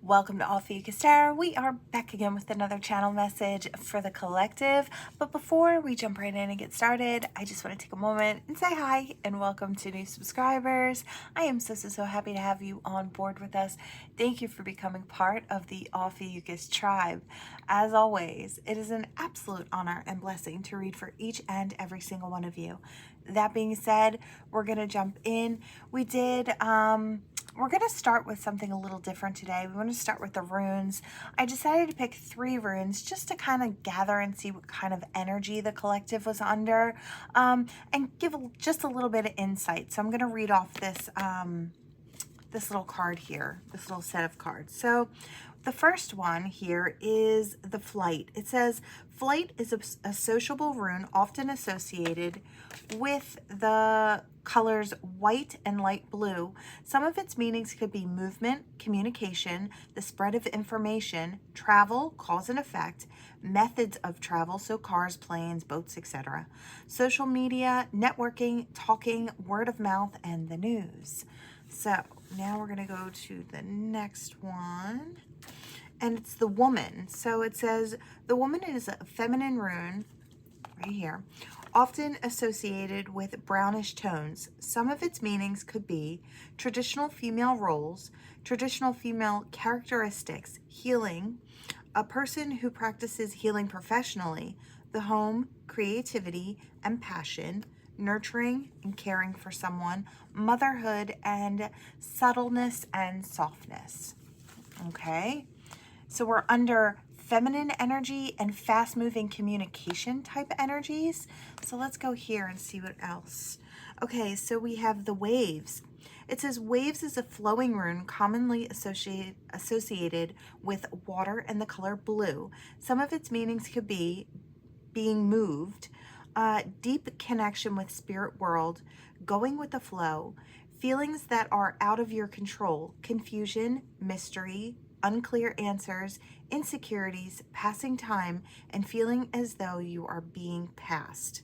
Welcome to Ophiuchus Tarot. We are back again with another channel message for the collective. But before we jump right in and get started, I just want to take a moment and say hi and welcome to new subscribers. I am so happy to have you on board with us. Thank you for becoming part of the Ophiuchus tribe. As always, it is an absolute honor and blessing to read for each and every single one of you. That being said, we're going to jump in. We're going to start with something a little different today. We want to start with the runes. I decided to pick 3 runes just to kind of gather and see what kind of energy the collective was under, and give just a little bit of insight. So I'm going to read off this this little card here, this little set of cards. So the first one here is the Flight. It says, Flight is a sociable rune often associated with the colors white and light blue. Some of its meanings could be movement, communication, the spread of information, travel, cause and effect, methods of travel, so cars, planes, boats, etc., social media, networking, talking, word of mouth, and the news. So now we're going to go to the next one, and it's the Woman. So it says, the Woman is a feminine rune, right here, often associated with brownish tones. Some of its meanings could be traditional female roles, traditional female characteristics, healing, a person who practices healing professionally, the home, creativity, and passion, nurturing and caring for someone, motherhood, and subtleness and softness. Okay, so we're under feminine energy and fast-moving communication type energies. So let's go here and see what else. Okay, so we have the Waves. It says waves is a flowing rune commonly associated with water and the color blue. Some of its meanings could be being moved, deep connection with spirit world, going with the flow, feelings that are out of your control, confusion, mystery, unclear answers, insecurities, passing time, and feeling as though you are being passed.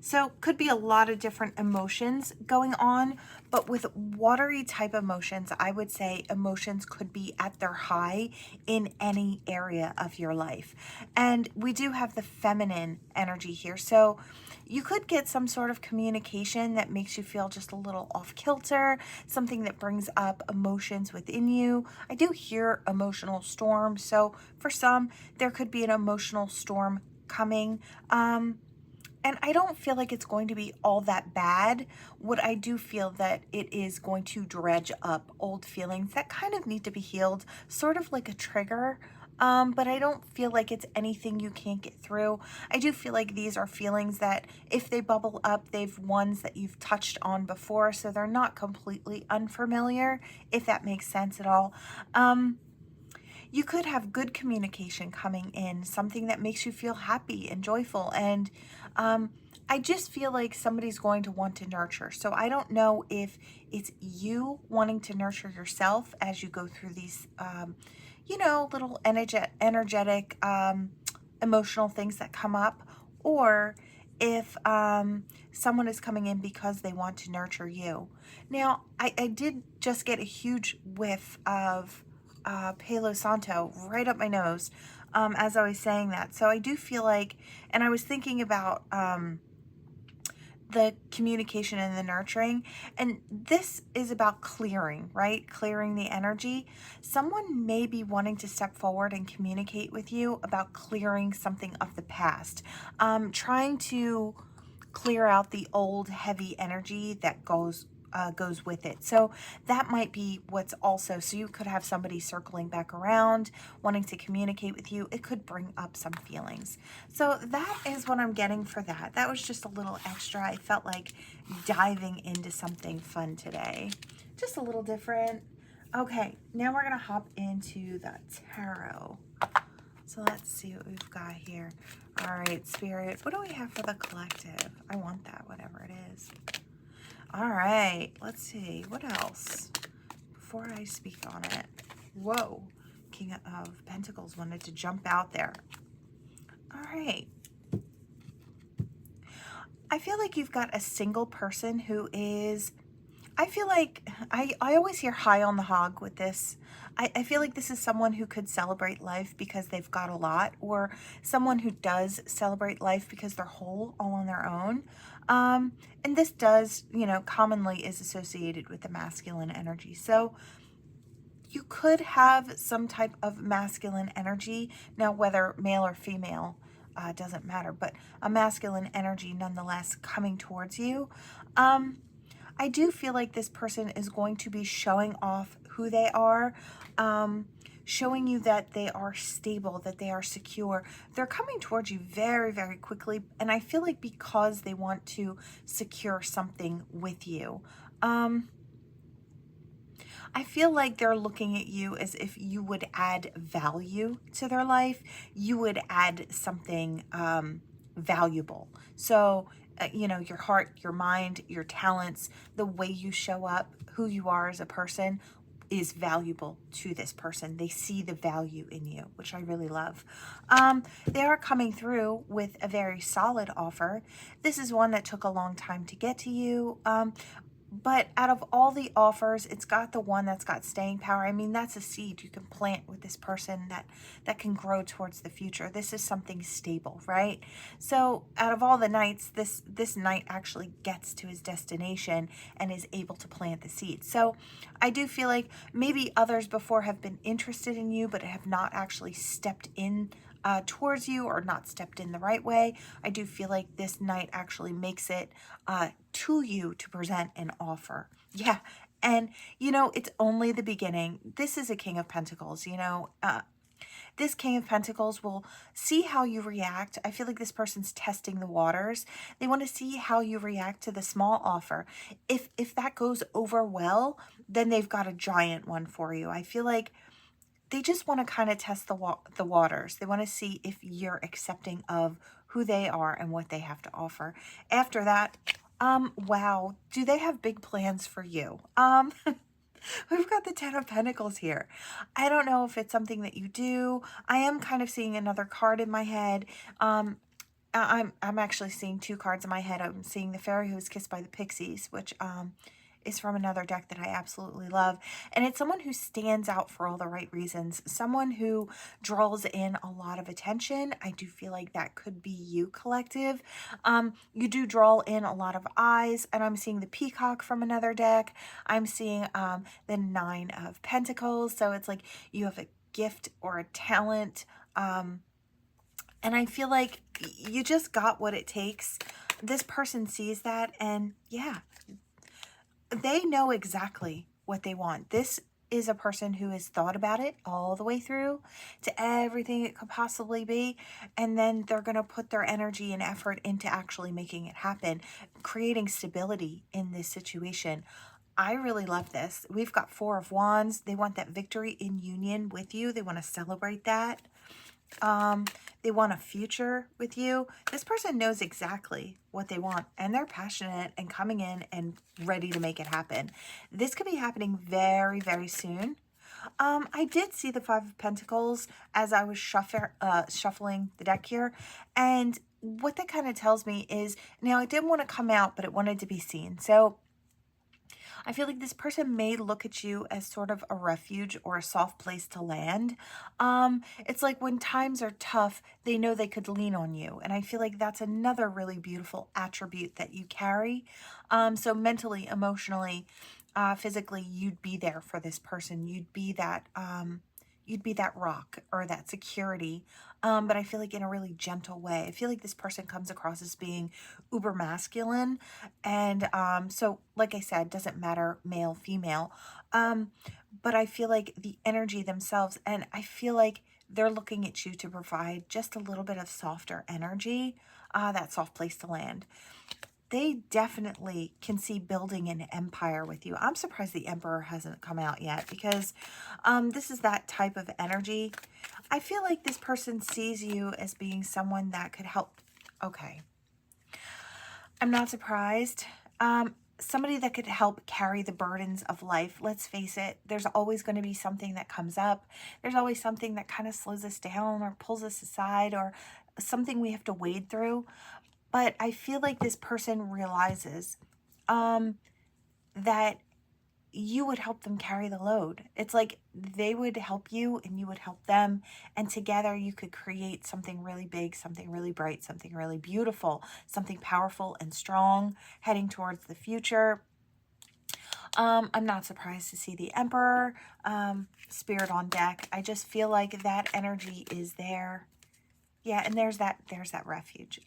So could be a lot of different emotions going on, but with watery type emotions, I would say emotions could be at their high in any area of your life. And we do have the feminine energy here. So you could get some sort of communication that makes you feel just a little off kilter, something that brings up emotions within you. I do hear emotional storm. So for some, there could be an emotional storm coming. And I don't feel like it's going to be all that bad. What I do feel that it is going to dredge up old feelings that kind of need to be healed, sort of like a trigger. But I don't feel like it's anything you can't get through. I do feel like these are feelings that if they bubble up, they've ones that you've touched on before, so they're not completely unfamiliar, if that makes sense at all. You could have good communication coming in, something that makes you feel happy and joyful. And I just feel like somebody's going to want to nurture. So I don't know if it's you wanting to nurture yourself as you go through these, little energetic, emotional things that come up, or if someone is coming in because they want to nurture you. Now, I did just get a huge whiff of Palo Santo right up my nose as I was saying that. So I do feel like, and I was thinking about the communication and the nurturing, and this is about clearing, right? Clearing the energy. Someone may be wanting to step forward and communicate with you about clearing something of the past, trying to clear out the old heavy energy that goes with it. So that might be what's also, so you could have somebody circling back around, wanting to communicate with you. It could bring up some feelings. So that is what I'm getting for that. That was just a little extra. I felt like diving into something fun today. Just a little different. Okay, now we're going to hop into the tarot. So let's see what we've got here. All right, Spirit, what do we have for the collective? I want that, whatever it is. All right, let's see. What else? Before I speak on it. Whoa. King of Pentacles wanted to jump out there. All right. I feel like you've got a single person who is I feel like I always hear high on the hog with this. I feel like this is someone who could celebrate life because they've got a lot, or someone who does celebrate life because they're whole all on their own. And this does, commonly is associated with the masculine energy. So you could have some type of masculine energy. Now, whether male or female, doesn't matter, but a masculine energy nonetheless coming towards you. I do feel like this person is going to be showing off who they are, showing you that they are stable, that they are secure. They're coming towards you very, very quickly. And I feel like because they want to secure something with you. I feel like they're looking at you as if you would add value to their life. You would add something valuable. So, your heart, your mind, your talents, the way you show up, who you are as a person is valuable to this person. They see the value in you, which I really love. They are coming through with a very solid offer. This is one that took a long time to get to you. But out of all the offers, it's got the one that's got staying power. I mean, that's a seed you can plant with this person that can grow towards the future. This is something stable, right? So out of all the knights, this knight actually gets to his destination and is able to plant the seed. So I do feel like maybe others before have been interested in you, but have not actually stepped in towards you, or not stepped in the right way. I do feel like this knight actually makes it to you to present an offer. Yeah. And, it's only the beginning. This is a King of Pentacles, this King of Pentacles will see how you react. I feel like this person's testing the waters. They want to see how you react to the small offer. If that goes over well, then they've got a giant one for you. I feel like they just want to kind of test the waters. They want to see if you're accepting of who they are and what they have to offer. After that, wow, do they have big plans for you? We've got the Ten of Pentacles here. I don't know if it's something that you do. I am kind of seeing another card in my head. I'm actually seeing two cards in my head. I'm seeing the Fairy Who Was Kissed by the Pixies, which is from another deck that I absolutely love. And it's someone who stands out for all the right reasons. Someone who draws in a lot of attention. I do feel like that could be you, collective. You do draw in a lot of eyes. And I'm seeing the Peacock from another deck. I'm seeing the Nine of Pentacles. So it's like you have a gift or a talent. And I feel like you just got what it takes. This person sees that, and yeah, they know exactly what they want. This is a person who has thought about it all the way through to everything it could possibly be. And then they're going to put their energy and effort into actually making it happen, creating stability in this situation. I really love this. We've got Four of Wands. They want that victory in union with you. They want to celebrate that. They want a future with you. This person knows exactly what they want, and they're passionate and coming in and ready to make it happen. This could be happening very, very soon. I did see the Five of Pentacles as I was shuffling the deck here, and what that kind of tells me is, now it didn't want to come out, but it wanted to be seen. So I feel like this person may look at you as sort of a refuge or a soft place to land. It's like when times are tough, they know they could lean on you. And I feel like that's another really beautiful attribute that you carry. So mentally, emotionally, physically, you'd be there for this person. You'd be that rock or that security. But I feel like in a really gentle way. I feel like this person comes across as being uber masculine. And so, like I said, doesn't matter male, female. But I feel like the energy themselves, and I feel like they're looking at you to provide just a little bit of softer energy, that soft place to land. They definitely can see building an empire with you. I'm surprised the Emperor hasn't come out yet, because this is that type of energy. I feel like this person sees you as being someone that could help. Okay. I'm not surprised. Somebody that could help carry the burdens of life. Let's face it, there's always going to be something that comes up. There's always something that kind of slows us down or pulls us aside, or something we have to wade through. But I feel like this person realizes that you would help them carry the load. It's like they would help you and you would help them. And together you could create something really big, something really bright, something really beautiful, something powerful and strong heading towards the future. I'm not surprised to see the Emperor, Spirit on deck. I just feel like that energy is there. Yeah, and there's that refuge.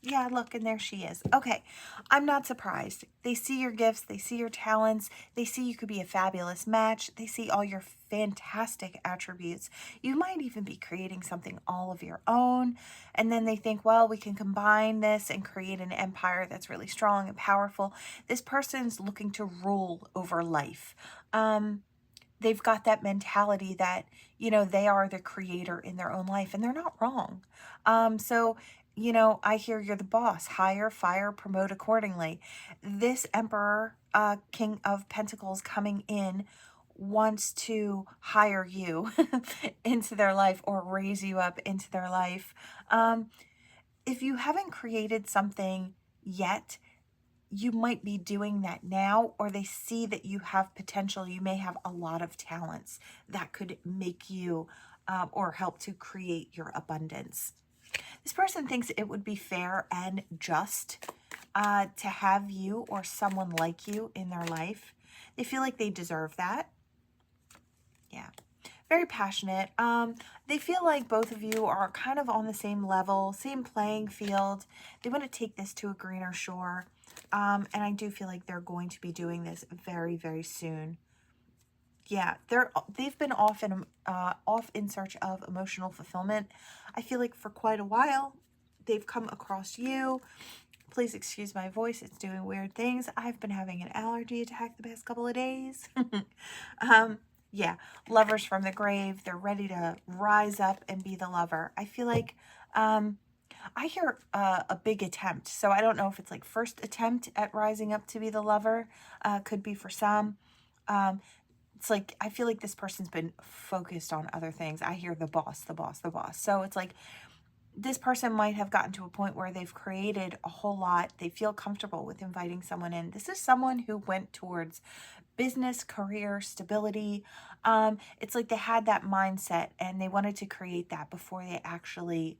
Yeah, look, and there she is. Okay, I'm not surprised. They see your gifts, they see your talents, they see you could be a fabulous match, they see all your fantastic attributes. You might even be creating something all of your own, and then they think, well, we can combine this and create an empire that's really strong and powerful. This person's looking to rule over life. They've got that mentality that, you know, they are the creator in their own life, and they're not wrong. So, you know, I hear you're the boss. Hire, fire, promote accordingly. This Emperor, King of Pentacles coming in wants to hire you into their life or raise you up into their life. If you haven't created something yet, you might be doing that now, or they see that you have potential. You may have a lot of talents that could make you or help to create your abundance. This person thinks it would be fair and just to have you or someone like you in their life. They feel like they deserve that. Yeah. Very passionate. They feel like both of you are kind of on the same level, same playing field. They want to take this to a greener shore. And I do feel like they're going to be doing this very, very soon. Yeah, they've been off in search of emotional fulfillment. I feel like for quite a while, they've come across you. Please excuse my voice. It's doing weird things. I've been having an allergy attack the past couple of days. Yeah, lovers from the grave. They're ready to rise up and be the lover. I feel like I hear a big attempt. So I don't know if it's like first attempt at rising up to be the lover. Could be for some. It's like, I feel like this person's been focused on other things. I hear the boss, the boss, the boss. So it's like this person might have gotten to a point where they've created a whole lot. They feel comfortable with inviting someone in. This is someone who went towards business, career, stability. It's like they had that mindset and they wanted to create that before they actually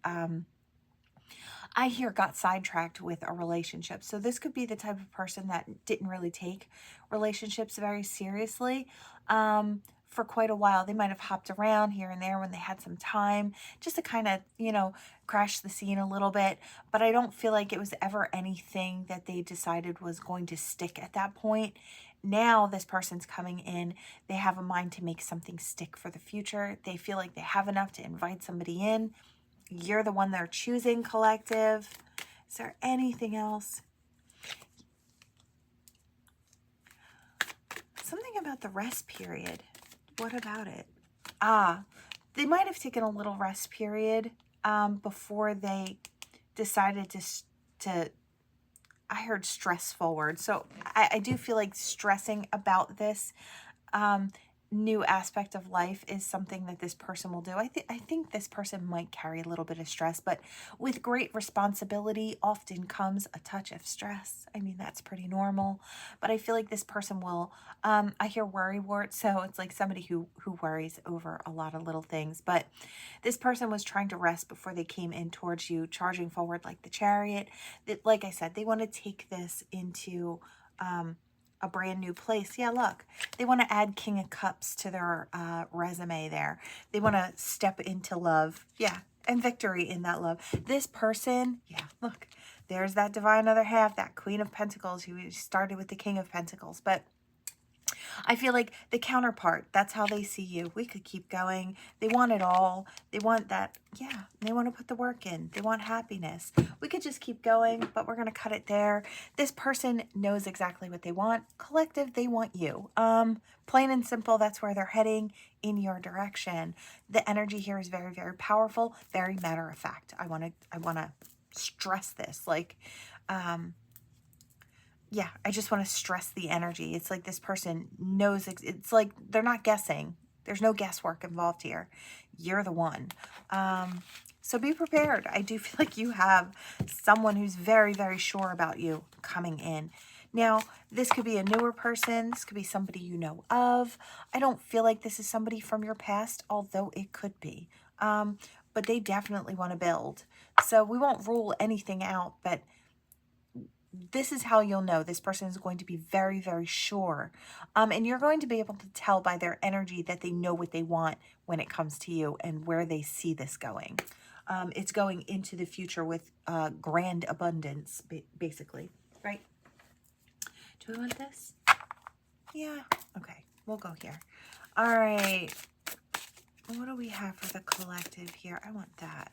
I hear got sidetracked with a relationship. So this could be the type of person that didn't really take relationships very seriously. For quite a while, they might have hopped around here and there when they had some time just to kind of, you know, crash the scene a little bit. But I don't feel like it was ever anything that they decided was going to stick at that point. Now this person's coming in, they have a mind to make something stick for the future. They feel like they have enough to invite somebody in. You're the one they're choosing, collective. Is there anything else? Something about the rest period. What about it? They might have taken a little rest period before they decided to I heard stress forward. So I do feel like stressing about this new aspect of life is something that this person will do. I think this person might carry a little bit of stress, but with great responsibility often comes a touch of stress. I mean, that's pretty normal, but I feel like this person will, I hear worry wart, so it's like somebody who worries over a lot of little things, but this person was trying to rest before they came in towards you, charging forward like the Chariot. That, like I said, they want to take this into, a brand new place. Yeah, look, they want to add King of Cups to their resume there. They want to step into love. Yeah, and victory in that love. This person, yeah, look, there's that divine other half, that Queen of Pentacles who started with the King of Pentacles. But I feel like the counterpart, that's how they see you. We could keep going. They want it all. They want that, yeah, they want to put the work in. They want happiness. We could just keep going, but we're going to cut it there. This person knows exactly what they want. Collective, they want you. Plain and simple, that's where they're heading, in your direction. The energy here is very, very powerful, very matter of fact. I want to stress this. Like, yeah, I just want to stress the energy. It's like this person knows, it's like they're not guessing. There's no guesswork involved here. You're the one. So be prepared. I do feel like you have someone who's very, very sure about you coming in. Now, this could be a newer person. This could be somebody you know of. I don't feel like this is somebody from your past, although it could be. But they definitely want to build. So we won't rule anything out, but this is how you'll know this person is going to be very, very sure. And you're going to be able to tell by their energy that they know what they want when it comes to you and where they see this going. It's going into the future with grand abundance, basically, right? Do we want this? Yeah. Okay, we'll go here. All right. What do we have for the collective here? I want that.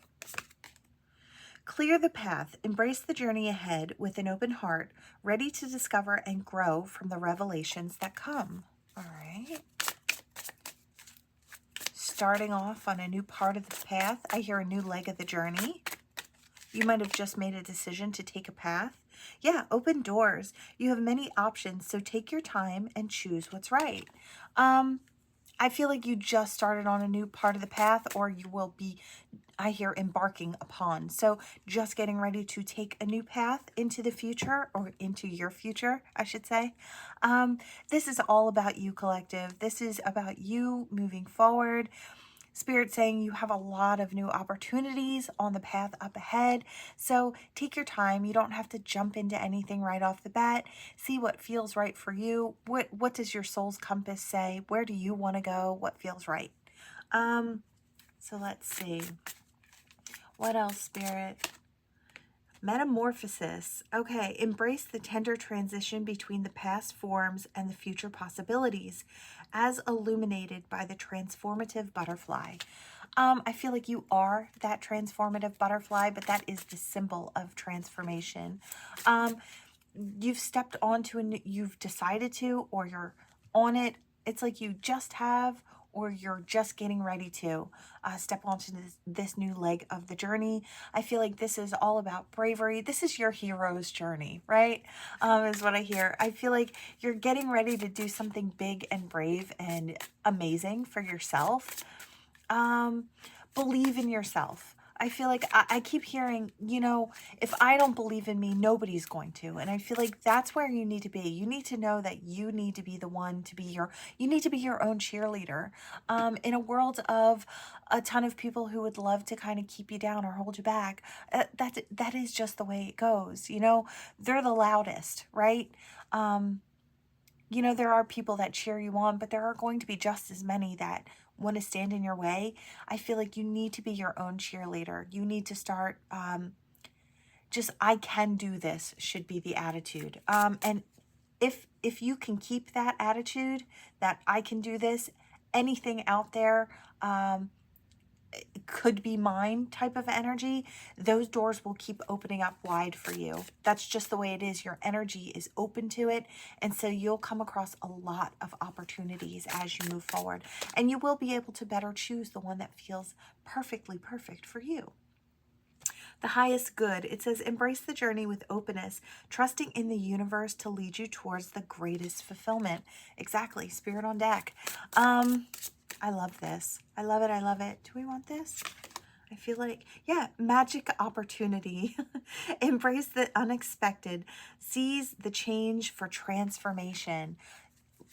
Clear the path. Embrace the journey ahead with an open heart, ready to discover and grow from the revelations that come. All right. Starting off on a new part of the path. I hear a new leg of the journey. You might have just made a decision to take a path. Yeah, open doors. You have many options, so take your time and choose what's right. I feel like you just started on a new part of the path, or you will be, I hear, embarking upon. So just getting ready to take a new path into the future, or into your future, I should say. This is all about you, collective. This is about you moving forward. Spirit saying you have a lot of new opportunities on the path up ahead. So take your time. You don't have to jump into anything right off the bat. See what feels right for you. What does your soul's compass say? Where do you want to go? What feels right? So let's see. What else, Spirit? Metamorphosis. Okay, embrace the tender transition between the past forms and the future possibilities, as illuminated by the transformative butterfly. I feel like you are that transformative butterfly, but that is the symbol of transformation. You've stepped onto you've decided to, or you're on it. It's like you just have, or you're just getting ready to step onto this new leg of the journey. I feel like this is all about bravery. This is your hero's journey, right? Is what I hear. I feel like you're getting ready to do something big and brave and amazing for yourself. Believe in yourself. I feel like I keep hearing, you know, if I don't believe in me, nobody's going to. And I feel like that's where you need to be. You need to know that you need to be the one to be you need to be your own cheerleader. In a world of a ton of people who would love to kind of keep you down or hold you back, that is just the way it goes. You know, they're the loudest, right? You know, there are people that cheer you on, but there are going to be just as many that want to stand in your way. I feel like you need to be your own cheerleader. You need to start, just, I can do this should be the attitude. And if you can keep that attitude, that I can do this, anything out there, could be mine type of energy, those doors will keep opening up wide for you. That's just the way it is. Your energy is open to it. And so you'll come across a lot of opportunities as you move forward. And you will be able to better choose the one that feels perfectly perfect for you. The highest good. It says, embrace the journey with openness, trusting in the universe to lead you towards the greatest fulfillment. Exactly. Spirit on deck. I love this. I love it. I love it. Do we want this? I feel like, yeah, magic opportunity. Embrace the unexpected. Seize the change for transformation.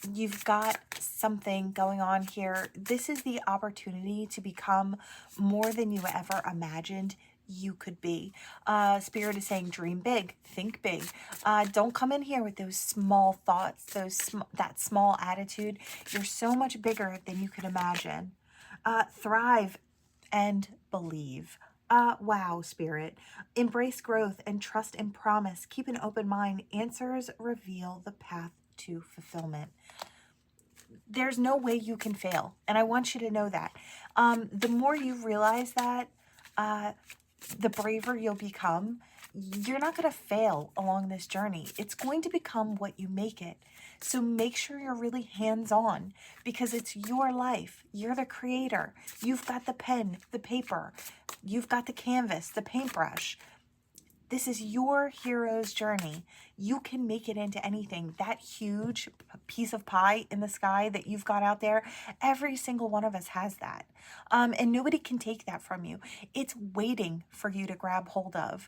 You've got something going on here. This is the opportunity to become more than you ever imagined you could be. Spirit is saying dream big, think big. Don't come in here with those small thoughts, that small attitude. You're so much bigger than you could imagine. Thrive and believe. Wow, Spirit. Embrace growth and trust and promise. Keep an open mind. Answers reveal the path to fulfillment. There's no way you can fail. And I want you to know that. The more you realize that, the braver you'll become. You're not going to fail along this journey. It's going to become what you make it. So make sure you're really hands-on, because it's your life. You're the creator. You've got the pen, the paper. You've got the canvas, the paintbrush. This is your hero's journey. You can make it into anything. That huge piece of pie in the sky that you've got out there, every single one of us has that. And nobody can take that from you. It's waiting for you to grab hold of.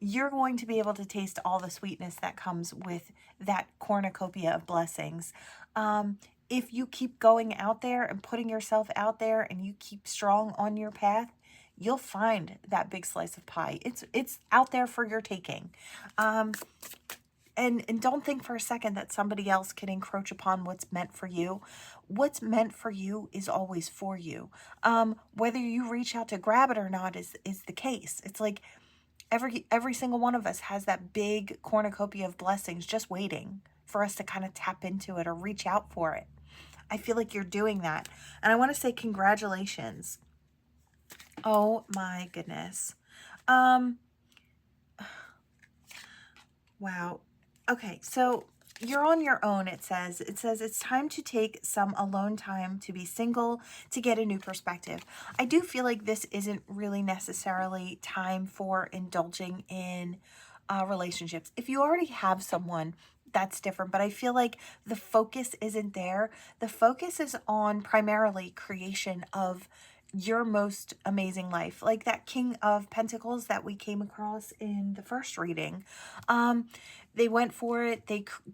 You're going to be able to taste all the sweetness that comes with that cornucopia of blessings. If you keep going out there and putting yourself out there and you keep strong on your path, you'll find that big slice of pie. It's out there for your taking. And don't think for a second that somebody else can encroach upon what's meant for you. What's meant for you is always for you. Whether you reach out to grab it or not is the case. It's like every single one of us has that big cornucopia of blessings just waiting for us to kind of tap into it or reach out for it. I feel like you're doing that. And I want to say congratulations. Oh my goodness. Wow. Okay, so you're on your own, it says. It says it's time to take some alone time to be single, to get a new perspective. I do feel like this isn't really necessarily time for indulging in relationships. If you already have someone, that's different, but I feel like the focus isn't there. The focus is on primarily creation of your most amazing life, like that King of Pentacles that we came across in the first reading. They went for it.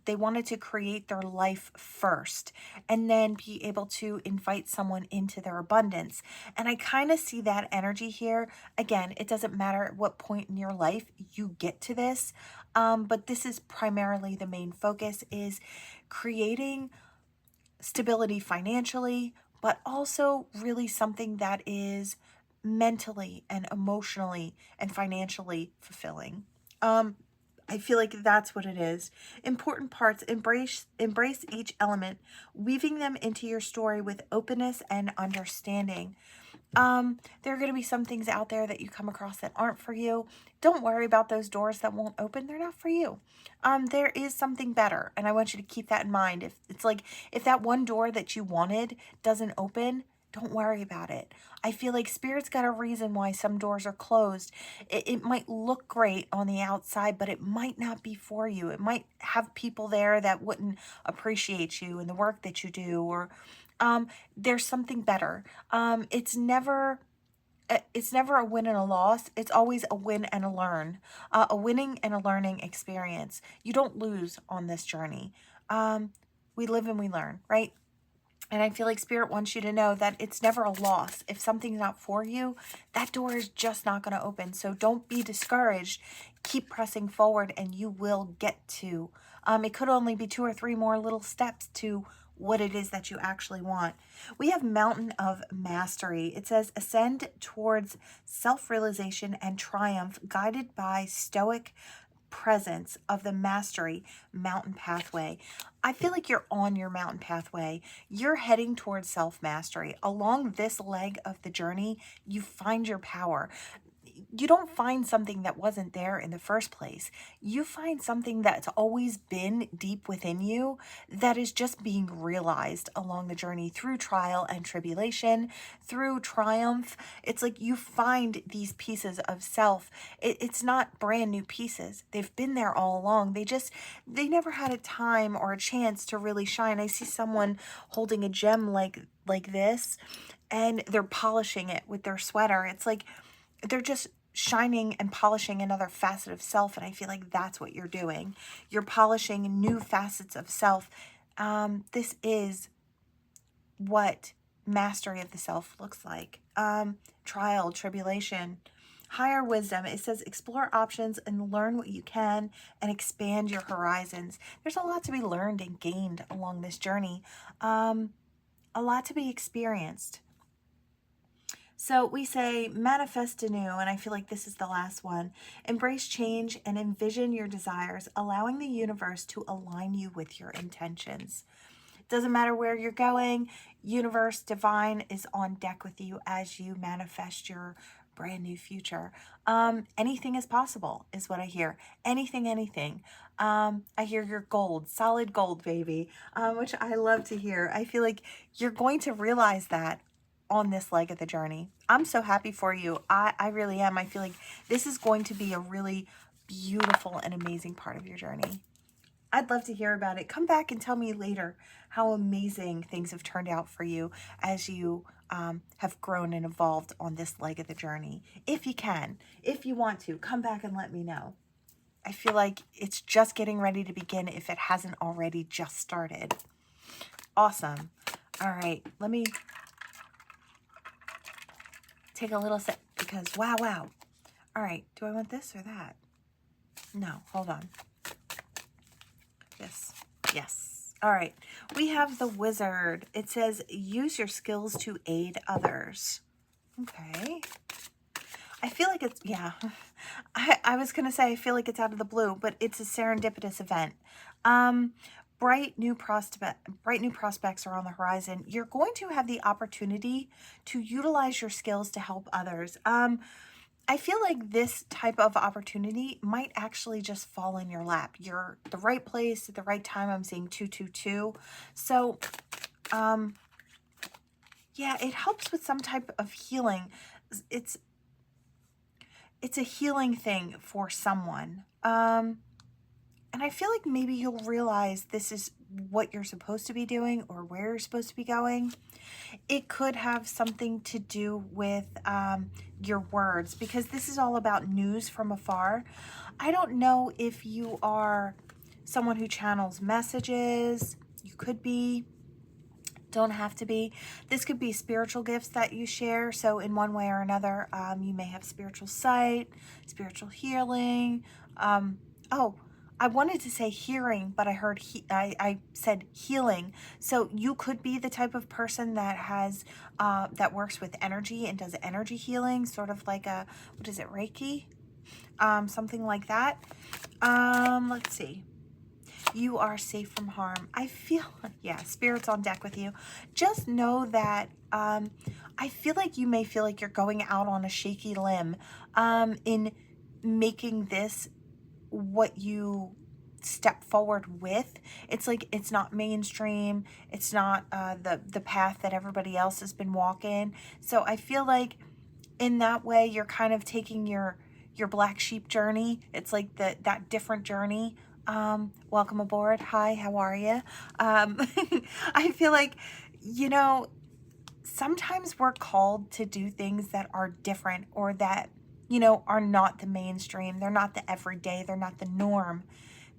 They wanted to create their life first and then be able to invite someone into their abundance. And I kind of see that energy here. Again, it doesn't matter at what point in your life you get to this, but this is primarily the main focus, is creating stability financially, but also really something that is mentally and emotionally and financially fulfilling. I feel like that's what it is. Important parts: embrace each element, weaving them into your story with openness and understanding. There are going to be some things out there that you come across that aren't for you. Don't worry about those doors that won't open. They're not for you. There is something better, and I want you to keep that in mind. If it's like, if that one door that you wanted doesn't open, don't worry about it. I feel like Spirit's got a reason why some doors are closed. It might look great on the outside, but it might not be for you. It might have people there that wouldn't appreciate you and the work that you do, or there's something better. It's never a win and a loss. It's always a win and a learn, a winning and a learning experience. You don't lose on this journey. We live and we learn, right? And I feel like Spirit wants you to know that it's never a loss. If something's not for you, that door is just not going to open. So don't be discouraged. Keep pressing forward and you will get to. It could only be 2 or 3 more little steps to what it is that you actually want. We have Mountain of Mastery. It says ascend towards self-realization and triumph, guided by stoic presence of the mastery mountain pathway. I feel like you're on your mountain pathway. You're heading towards self-mastery. Along this leg of the journey, you find your power. You don't find something that wasn't there in the first place. You find something that's always been deep within you that is just being realized along the journey through trial and tribulation, through triumph. It's like you find these pieces of self. It's not brand new pieces. They've been there all along. They never had a time or a chance to really shine. I see someone holding a gem like this, and they're polishing it with their sweater. It's like they're just shining and polishing another facet of self. And I feel like that's what you're doing. You're polishing new facets of self. This is what mastery of the self looks like. Trial, tribulation, higher wisdom. It says explore options and learn what you can and expand your horizons. There's a lot to be learned and gained along this journey. A lot to be experienced. So we say manifest anew, and I feel like this is the last one. Embrace change and envision your desires, allowing the universe to align you with your intentions. Doesn't matter where you're going, universe, divine is on deck with you as you manifest your brand new future. Anything is possible is what I hear. Anything. I hear you're gold, solid gold, baby, which I love to hear. I feel like you're going to realize that on this leg of the journey. I'm so happy for you. I really am. I feel like this is going to be a really beautiful and amazing part of your journey. I'd love to hear about it. Come back and tell me later how amazing things have turned out for you as you have grown and evolved on this leg of the journey. If you can, if you want to, come back and let me know. I feel like it's just getting ready to begin if it hasn't already just started. Awesome. All right, let me take a little sip because wow. All right, do I want this or that? No, hold on. This. Yes. All right. We have the Wizard. It says, use your skills to aid others. Okay. I feel like it's, yeah. I was going to say, I feel like it's out of the blue, but it's a serendipitous event. Bright new prospects are on the horizon. You're going to have the opportunity to utilize your skills to help others. I feel like this type of opportunity might actually just fall in your lap. You're the right place at the right time. I'm seeing 222. So, yeah, it helps with some type of healing. It's a healing thing for someone. And I feel like maybe you'll realize this is what you're supposed to be doing or where you're supposed to be going. It could have something to do with your words, because this is all about news from afar. I don't know if you are someone who channels messages. You could be, don't have to be. This could be spiritual gifts that you share. So in one way or another, you may have spiritual sight, spiritual healing. I wanted to say hearing, but I heard I said healing. So you could be the type of person that has that works with energy and does energy healing, sort of like a, what is it, Reiki? Something like that. Let's see. You are safe from harm. I feel, yeah, spirit's on deck with you. Just know that I feel like you may feel like you're going out on a shaky limb in making this what you step forward with. It's like it's not mainstream. It's not the path that everybody else has been walking. So I feel like in that way you're kind of taking your black sheep journey. It's like that different journey. Welcome aboard. Hi, how are you? I feel like, you know, sometimes we're called to do things that are different or that, you know, are not the mainstream. They're not the everyday. They're not the norm,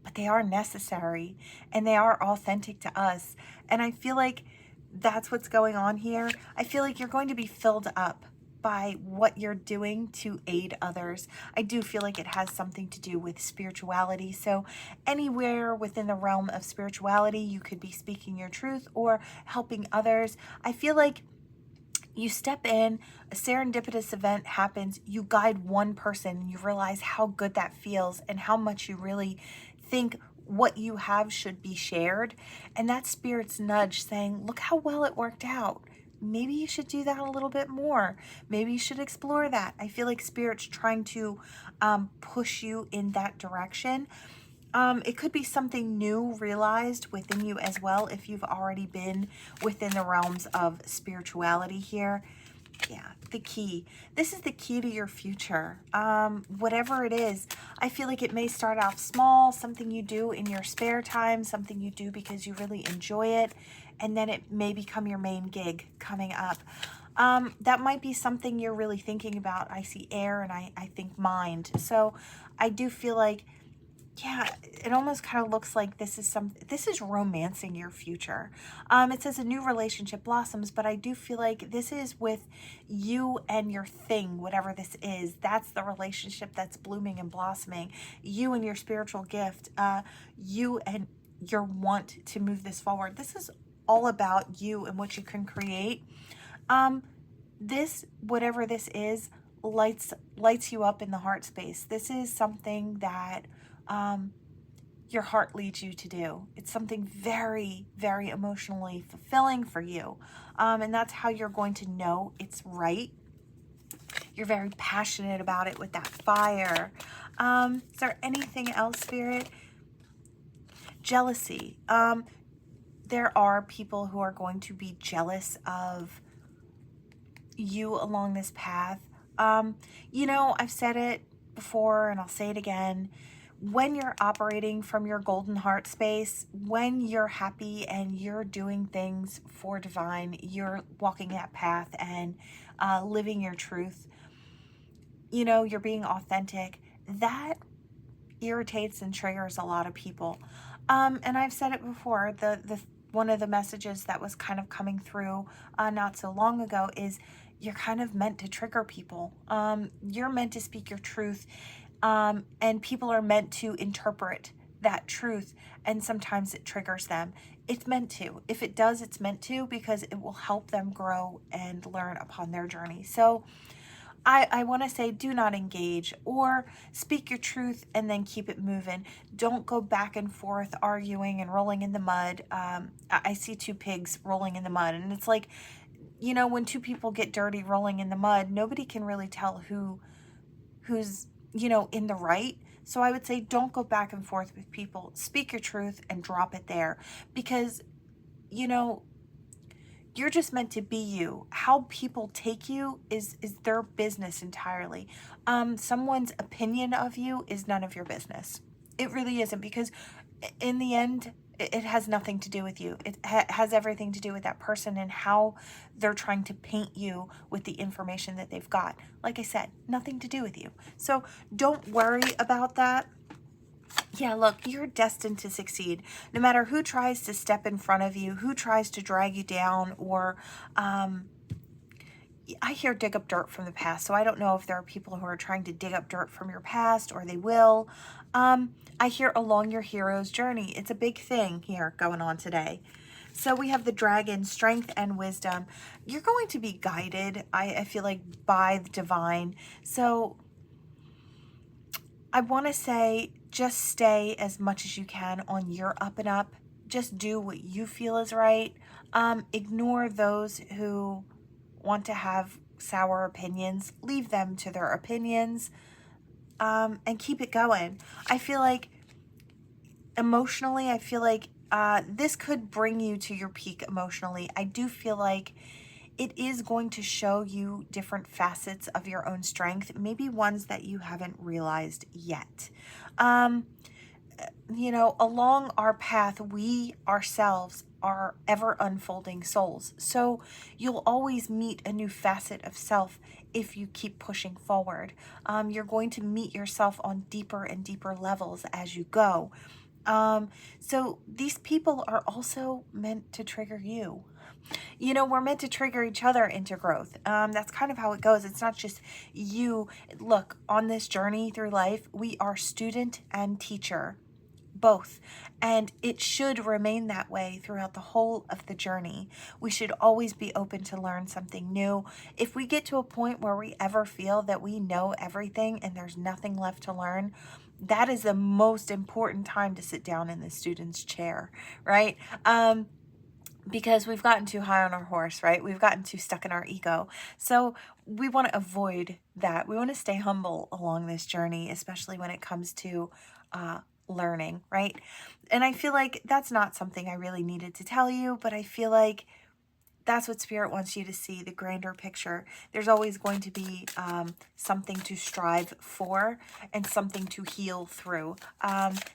but they are necessary and they are authentic to us. And I feel like that's what's going on here. I feel like you're going to be filled up by what you're doing to aid others. I do feel like it has something to do with spirituality. So anywhere within the realm of spirituality, you could be speaking your truth or helping others. I feel like you step in, a serendipitous event happens, you guide one person, and you realize how good that feels and how much you really think what you have should be shared. And that spirit's nudge saying, look how well it worked out. Maybe you should do that a little bit more. Maybe you should explore that. I feel like spirit's trying to push you in that direction. It could be something new realized within you as well if you've already been within the realms of spirituality here. Yeah, the key. This is the key to your future. Whatever it is, I feel like it may start off small, something you do in your spare time, something you do because you really enjoy it, and then it may become your main gig coming up. That might be something you're really thinking about. I see air and I think mind. So I do feel like, yeah, it almost kind of looks like this is romancing your future. It says a new relationship blossoms, but I do feel like this is with you and your thing, whatever this is. That's the relationship that's blooming and blossoming. You and your spiritual gift, you and your want to move this forward. This is all about you and what you can create. This, whatever this is, lights you up in the heart space. This is something that your heart leads you to do. It's something very, very emotionally fulfilling for you. And that's how you're going to know it's right. You're very passionate about it with that fire. Is there anything else, Spirit? Jealousy. There are people who are going to be jealous of you along this path. You know, I've said it before and I'll say it again. When you're operating from your golden heart space, when you're happy and you're doing things for divine, you're walking that path and living your truth, you know, you're being authentic, that irritates and triggers a lot of people. And I've said it before, the one of the messages that was kind of coming through not so long ago is you're kind of meant to trigger people. You're meant to speak your truth, and people are meant to interpret that truth, and sometimes it triggers them. It's meant to. If it does, it's meant to, because it will help them grow and learn upon their journey. So I want to say, do not engage, or speak your truth and then keep it moving. Don't go back and forth arguing and rolling in the mud. I see two pigs rolling in the mud, and it's like, you know, when two people get dirty rolling in the mud, nobody can really tell who's, you know, in the right. So I would say, don't go back and forth with people. Speak your truth and drop it there, because, you know, you're just meant to be you. How people take you is their business entirely. Someone's opinion of you is none of your business. It really isn't, because in the end, it has nothing to do with you. It has everything to do with that person and how they're trying to paint you with the information that they've got. Like I said, nothing to do with you. So don't worry about that. Yeah, look, you're destined to succeed. No matter who tries to step in front of you, who tries to drag you down, or I hear dig up dirt from the past. So I don't know if there are people who are trying to dig up dirt from your past, or they will. I hear along your hero's journey. It's a big thing here going on today. So we have the dragon, strength and wisdom. You're going to be guided, I feel like, by the divine. So I want to say, just stay as much as you can on your up and up. Just do what you feel is right. Ignore those who want to have sour opinions. Leave them to their opinions, and keep it going. I feel like emotionally, this could bring you to your peak emotionally. I do feel like it is going to show you different facets of your own strength, maybe ones that you haven't realized yet. You know, along our path, we ourselves are ever unfolding souls. So you'll always meet a new facet of self if you keep pushing forward. You're going to meet yourself on deeper and deeper levels as you go. So these people are also meant to trigger you. You know, we're meant to trigger each other into growth. That's kind of how it goes. It's not just you. Look, on this journey through life, we are student and teacher, both. And it should remain that way throughout the whole of the journey. We should always be open to learn something new. If we get to a point where we ever feel that we know everything and there's nothing left to learn, that is the most important time to sit down in the student's chair, right? Because we've gotten too high on our horse, right? We've gotten too stuck in our ego. So we want to avoid that. We want to stay humble along this journey, especially when it comes to learning, right? And I feel like that's not something I really needed to tell you, but I feel like that's what Spirit wants you to see, the grander picture. There's always going to be something to strive for and something to heal through.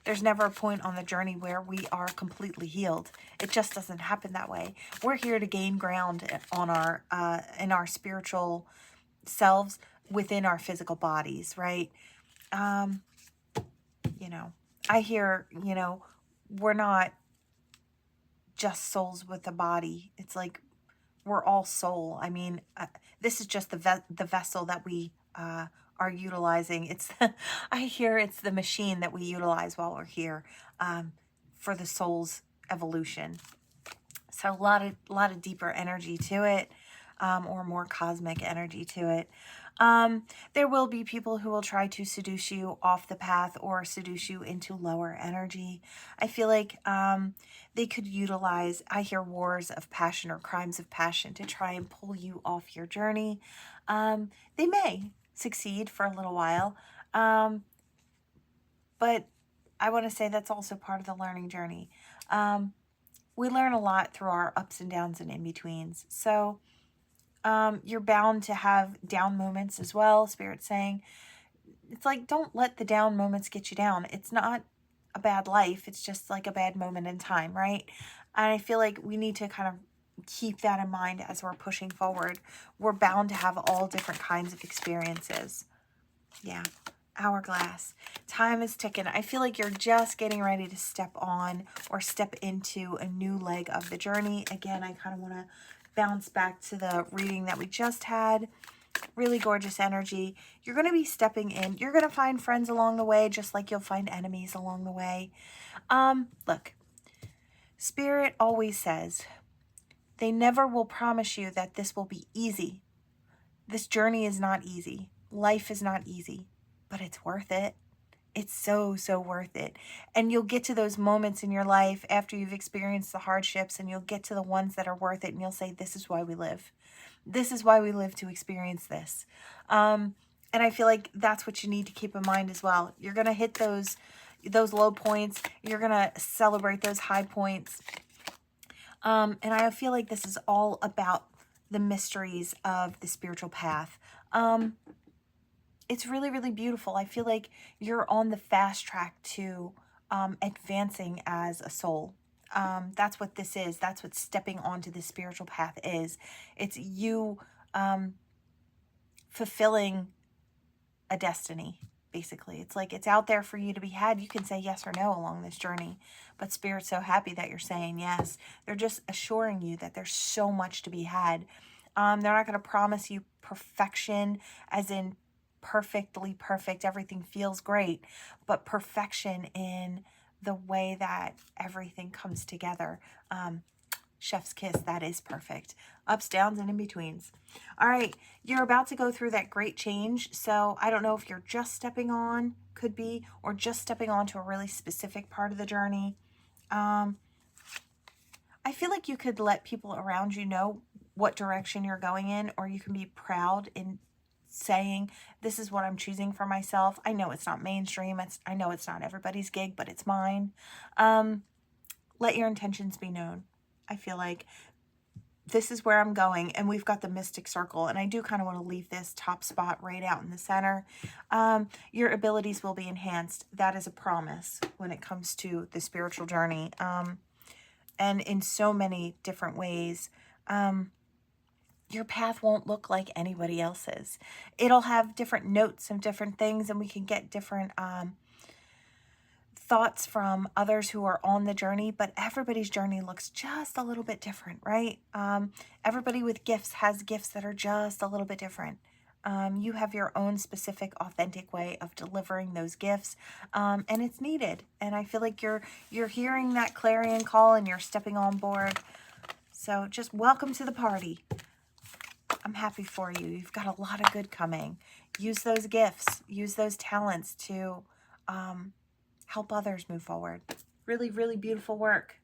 There's never a point on the journey where we are completely healed. It just doesn't happen that way. We're here to gain ground on our in our spiritual selves within our physical bodies, right? You know, I hear, you know, we're not just souls with a body. It's like we're all soul. I mean, this is just the vessel that we are utilizing. It's I hear it's the machine that we utilize while we're here for the soul's evolution. So a lot of deeper energy to it, or more cosmic energy to it. There will be people who will try to seduce you off the path or seduce you into lower energy. I feel like they could utilize, I hear, wars of passion or crimes of passion to try and pull you off your journey. They may succeed for a little while, but I want to say that's also part of the learning journey. We learn a lot through our ups and downs and in-betweens. So You're bound to have down moments as well. Spirit's saying, it's like, don't let the down moments get you down. It's not a bad life. It's just like a bad moment in time, right? And I feel like we need to kind of keep that in mind as we're pushing forward. We're bound to have all different kinds of experiences. Yeah. Hourglass. Time is ticking. I feel like you're just getting ready to step on or step into a new leg of the journey. Again, I kind of want to bounce back to the reading that we just had. Really gorgeous energy. You're going to be stepping in. You're going to find friends along the way, just like you'll find enemies along the way. Look, Spirit always says they never will promise you that this will be easy. This journey is not easy. Life is not easy, but it's worth it. It's so, so worth it. And you'll get to those moments in your life after you've experienced the hardships, and you'll get to the ones that are worth it, and you'll say, this is why we live. This is why we live, to experience this. And I feel like that's what you need to keep in mind as well. You're going to hit those low points. You're going to celebrate those high points. And I feel like this is all about the mysteries of the spiritual path. It's really, really beautiful. I feel like you're on the fast track to advancing as a soul. That's what this is. That's what stepping onto the spiritual path is. It's you fulfilling a destiny, basically. It's like it's out there for you to be had. You can say yes or no along this journey. But Spirit's so happy that you're saying yes. They're just assuring you that there's so much to be had. They're not going to promise you perfection, as in perfectly perfect, everything feels great, but perfection in the way that everything comes together. Chef's kiss, that is perfect. Ups, downs, and in-betweens. All right, you're about to go through that great change, so I don't know if you're just stepping on, could be, or just stepping on to a really specific part of the journey. I feel like you could let people around you know what direction you're going in, or you can be proud in saying, this is what I'm choosing for myself. I know it's not mainstream. I know it's not everybody's gig, but it's mine. Let your intentions be known. I feel like this is where I'm going, and we've got the mystic circle, and I do kind of want to leave this top spot right out in the center. Your abilities will be enhanced. That is a promise when it comes to the spiritual journey, and in so many different ways. Your path won't look like anybody else's. It'll have different notes of different things, and we can get different thoughts from others who are on the journey, but everybody's journey looks just a little bit different, right? Everybody with gifts has gifts that are just a little bit different. You have your own specific, authentic way of delivering those gifts, and it's needed. And I feel like you're hearing that clarion call, and you're stepping on board. So just welcome to the party. I'm happy for you. You've got a lot of good coming. Use those gifts. Use those talents to help others move forward. Really, really beautiful work.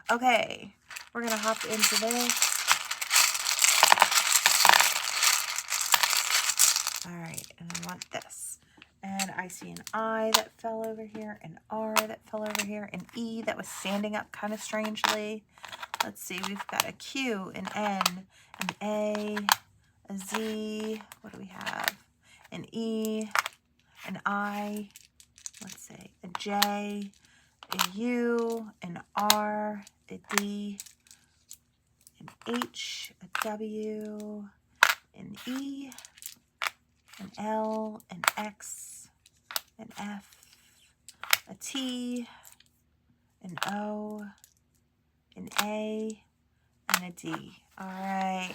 Okay, we're going to hop into this. All right, and I want this. And I see an I that fell over here, an R that fell over here, an E that was standing up kind of strangely. Let's see, we've got a Q, an N, an A, a Z, what do we have? An E, an I, let's see, a J, a U, an R, a D, an H, a W, an E, an L, an X, an F, a T, an O, an A, and a D. All right.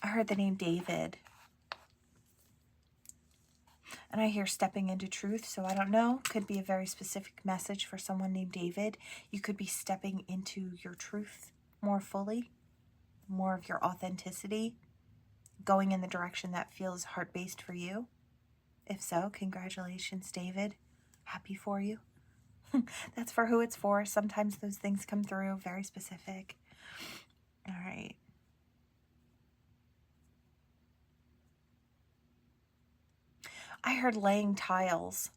I heard the name David. And I hear stepping into truth, so I don't know. Could be a very specific message for someone named David. You could be stepping into your truth more fully, more of your authenticity, going in the direction that feels heart-based for you. If so, congratulations, David. Happy for you. That's for who it's for. Sometimes those things come through, very specific. All right. I heard laying tiles,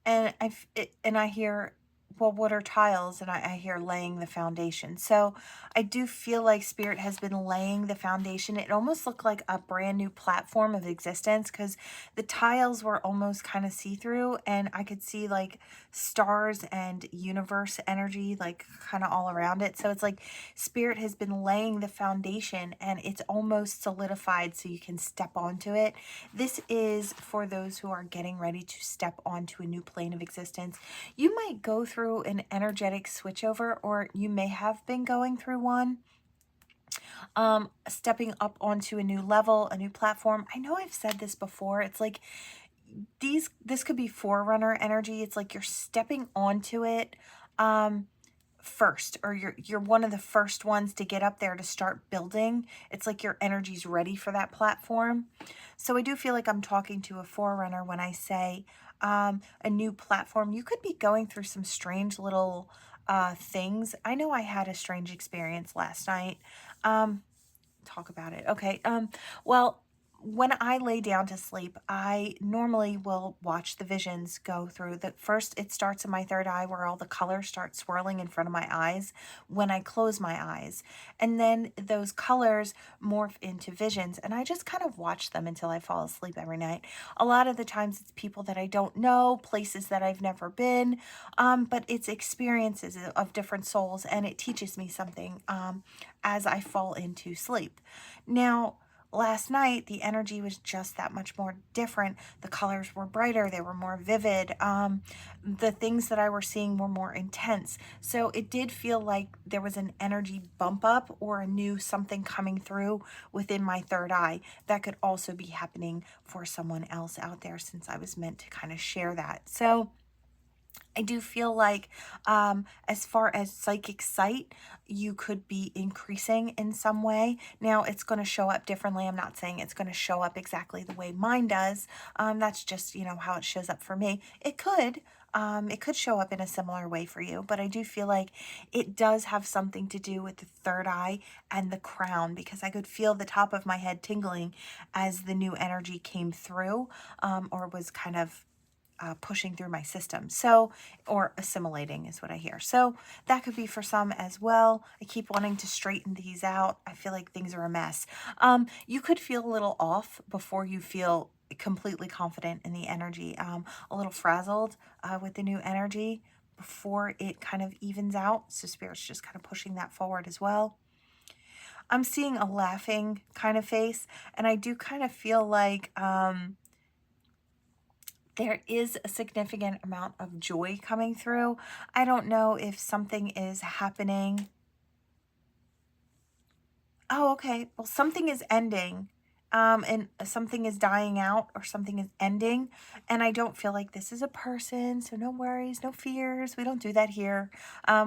and I hear well, what are tiles? And I hear laying the foundation. So I do feel like Spirit has been laying the foundation. It almost looked like a brand new platform of existence because the tiles were almost kind of see-through, and I could see like stars and universe energy like kind of all around it. So it's like Spirit has been laying the foundation and it's almost solidified so you can step onto it. This is for those who are getting ready to step onto a new plane of existence. You might go through an energetic switchover, or you may have been going through one. Stepping up onto a new level, a new platform. I know I've said this before. It's like this could be forerunner energy. It's like you're stepping onto it first, or you're one of the first ones to get up there to start building. It's like your energy's ready for that platform. So I do feel like I'm talking to a forerunner when I say a new platform. You could be going through some strange little things. I know I had a strange experience last night. Talk about it. Okay. Well, when I lay down to sleep, I normally will watch the visions go through. The first, it starts in my third eye where all the colors start swirling in front of my eyes when I close my eyes. And then those colors morph into visions, and I just kind of watch them until I fall asleep every night. A lot of the times it's people that I don't know, places that I've never been, but it's experiences of different souls, and it teaches me something as I fall into sleep. Now, last night, the energy was just that much more different. The colors were brighter, they were more vivid. The things that I were seeing were more intense. So it did feel like there was an energy bump up or a new something coming through within my third eye. That could also be happening for someone else out there, since I was meant to kind of share that. So I do feel like as far as psychic sight, you could be increasing in some way. Now, it's going to show up differently. I'm not saying it's going to show up exactly the way mine does. That's just, how it shows up for me. It could. It could show up in a similar way for you, but I do feel like it does have something to do with the third eye and the crown, because I could feel the top of my head tingling as the new energy came through, or was kind of pushing through my system. So, or assimilating is what I hear. So that could be for some as well. I keep wanting to straighten these out. I feel like things are a mess. You could feel a little off before you feel completely confident in the energy, a little frazzled with the new energy before it kind of evens out. So Spirit's just kind of pushing that forward as well. I'm seeing a laughing kind of face, and I do kind of feel like there is a significant amount of joy coming through. I don't know if something is happening. Oh, okay. Well, something is ending, and something is dying out, or something is ending. And I don't feel like this is a person, so no worries, no fears. We don't do that here.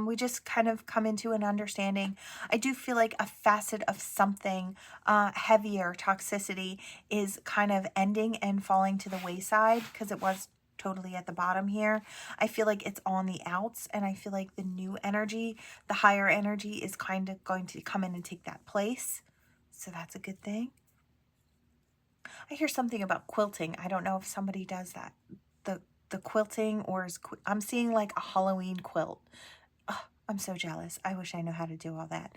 We just kind of come into an understanding. I do feel like a facet of something heavier, toxicity, is kind of ending and falling to the wayside, because it was totally at the bottom here. I feel like it's on the outs, and I feel like the new energy, the higher energy, is kind of going to come in and take that place. So that's a good thing. I hear something about quilting. I don't know if somebody does that. The quilting, or I'm seeing like a Halloween quilt. Oh, I'm so jealous. I wish I knew how to do all that.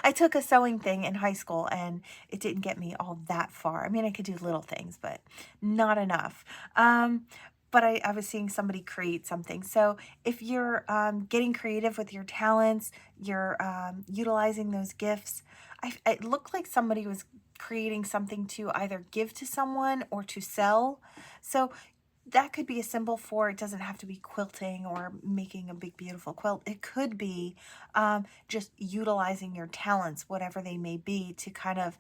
I took a sewing thing in high school, and it didn't get me all that far. I mean, I could do little things, but not enough. But I was seeing somebody create something. So if you're getting creative with your talents, you're utilizing those gifts. It looked like somebody was creating something to either give to someone or to sell. So that could be a symbol for, it doesn't have to be quilting or making a big beautiful quilt. It could be just utilizing your talents, whatever they may be, to kind of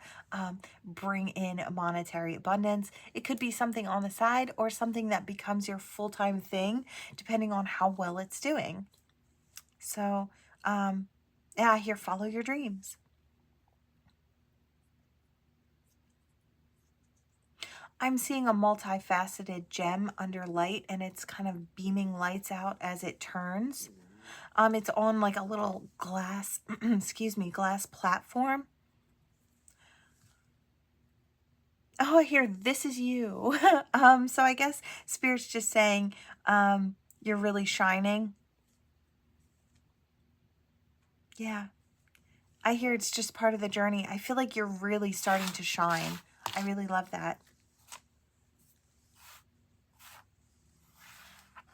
bring in monetary abundance. It could be something on the side, or something that becomes your full-time thing, depending on how well it's doing. So yeah, here, follow your dreams. I'm seeing a multifaceted gem under light, and it's kind of beaming lights out as it turns. It's on like a little glass, excuse me, glass platform. Oh, I hear this is you. So I guess Spirit's just saying you're really shining. Yeah. I hear it's just part of the journey. I feel like you're really starting to shine. I really love that.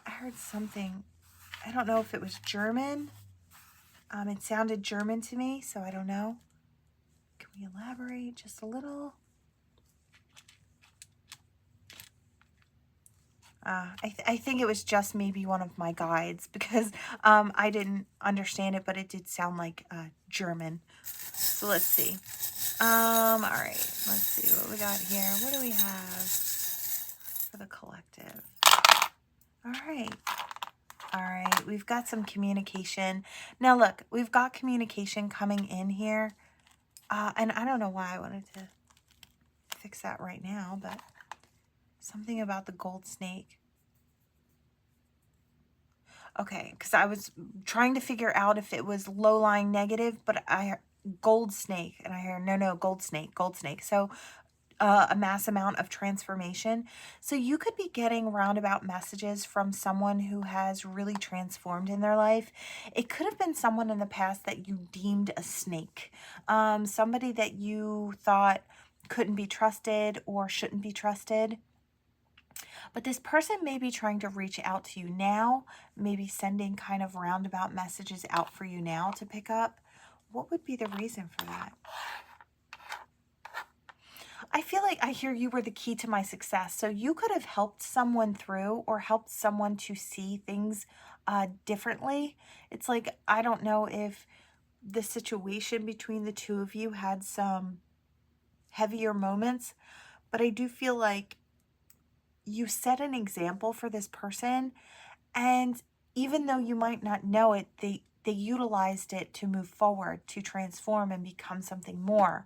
I heard something. I don't know if it was German. It sounded German to me, so I don't know. Can we elaborate just a little? I think it was just maybe one of my guides because I didn't understand it, but it did sound like German. So let's see. All right, let's see what we got here. What do we have for the collective? All right. All right, we've got some communication. Now look, we've got communication coming in here. And I don't know why I wanted to fix that right now, but something about the gold snake. Okay, because I was trying to figure out if it was low-lying negative, but I gold snake, and I hear no, gold snake. So a mass amount of transformation. So you could be getting roundabout messages from someone who has really transformed in their life. It could have been someone in the past that you deemed a snake, somebody that you thought couldn't be trusted or shouldn't be trusted. But this person may be trying to reach out to you now, maybe sending kind of roundabout messages out for you now to pick up. What would be the reason for that? I feel like I hear you were the key to my success. So you could have helped someone through or helped someone to see things differently. It's like, I don't know if the situation between the two of you had some heavier moments, but I do feel like you set an example for this person, and even though you might not know it, they utilized it to move forward, to transform and become something more.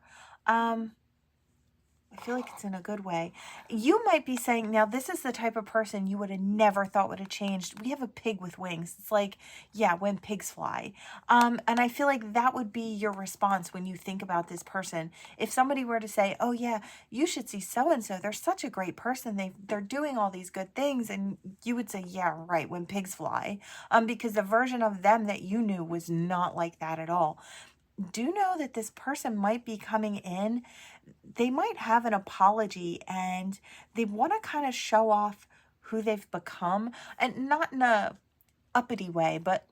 I feel like it's in a good way. You might be saying, now this is the type of person you would have never thought would have changed. We have a pig with wings. It's like, yeah, when pigs fly. And I feel like that would be your response when you think about this person. If somebody were to say, oh yeah, you should see so-and-so. They're such a great person. They're doing all these good things. And you would say, yeah, right, when pigs fly. Because the version of them that you knew was not like that at all. Do know that this person might be coming in. They might have an apology and they want to kind of show off who they've become, and not in a uppity way, but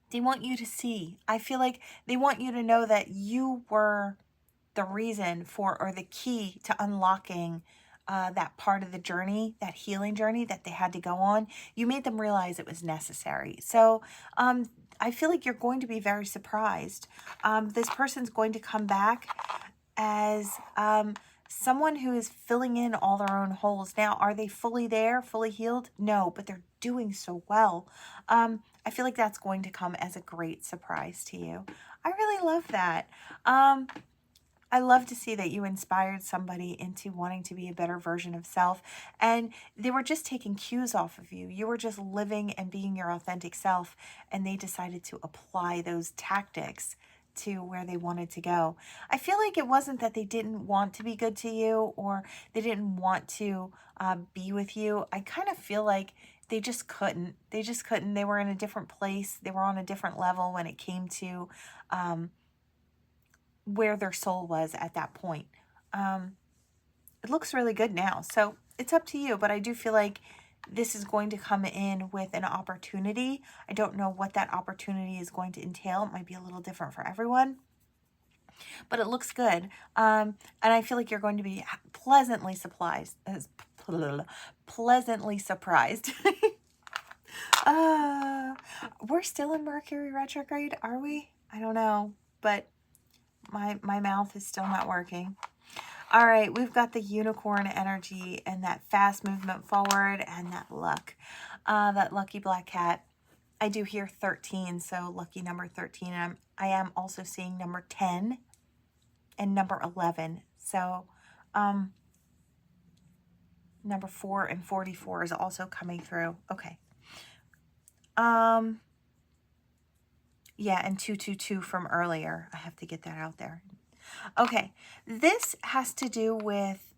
they want you to see. I feel like they want you to know that you were the reason for, or the key to unlocking that part of the journey, that healing journey that they had to go on. You made them realize it was necessary. So I feel like you're going to be very surprised. This person's going to come back as someone who is filling in all their own holes. Now, are they fully there, fully healed? No, but they're doing so well. I feel like that's going to come as a great surprise to you. I really love that. I love to see that you inspired somebody into wanting to be a better version of self, and they were just taking cues off of you. You were just living and being your authentic self, and they decided to apply those tactics to where they wanted to go. I feel like it wasn't that they didn't want to be good to you or they didn't want to be with you. I kind of feel like they just couldn't. They just couldn't. They were in a different place. They were on a different level when it came to where their soul was at that point. It looks really good now. So it's up to you, but I do feel like this is going to come in with an opportunity. I don't know what that opportunity is going to entail. It might be a little different for everyone, but it looks good. And I feel like you're going to be pleasantly surprised. Pleasantly surprised. We're still in Mercury retrograde, are we? I don't know, but my mouth is still not working. All right, we've got the unicorn energy and that fast movement forward and that luck, that lucky black cat. I do hear 13, so lucky number 13. And I am also seeing number 10 and number 11. So number 4 and 44 is also coming through. Okay. Yeah, and 222 from earlier. I have to get that out there. Okay, this has to do with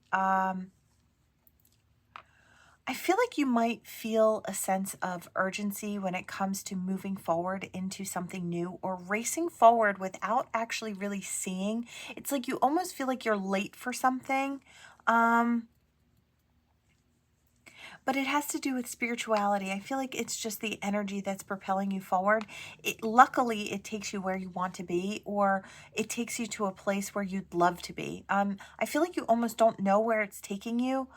I feel like you might feel a sense of urgency when it comes to moving forward into something new or racing forward without actually really seeing. It's like you almost feel like you're late for something. Um, but it has to do with spirituality. I feel like it's just the energy that's propelling you forward. Luckily, it takes you where you want to be, or it takes you to a place where you'd love to be. I feel like you almost don't know where it's taking you,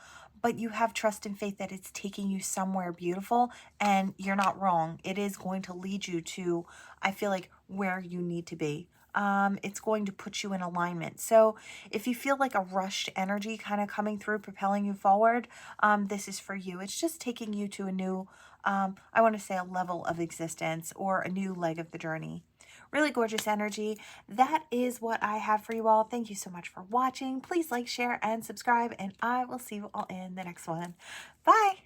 but you have trust and faith that it's taking you somewhere beautiful, and you're not wrong. It is going to lead you to, I feel like, where you need to be. It's going to put you in alignment. So if you feel like a rushed energy kind of coming through, propelling you forward, this is for you. It's just taking you to a new, I want to say, a level of existence or a new leg of the journey. Really gorgeous energy. That is what I have for you all. Thank you so much for watching. Please like, share, and subscribe, and I will see you all in the next one. Bye.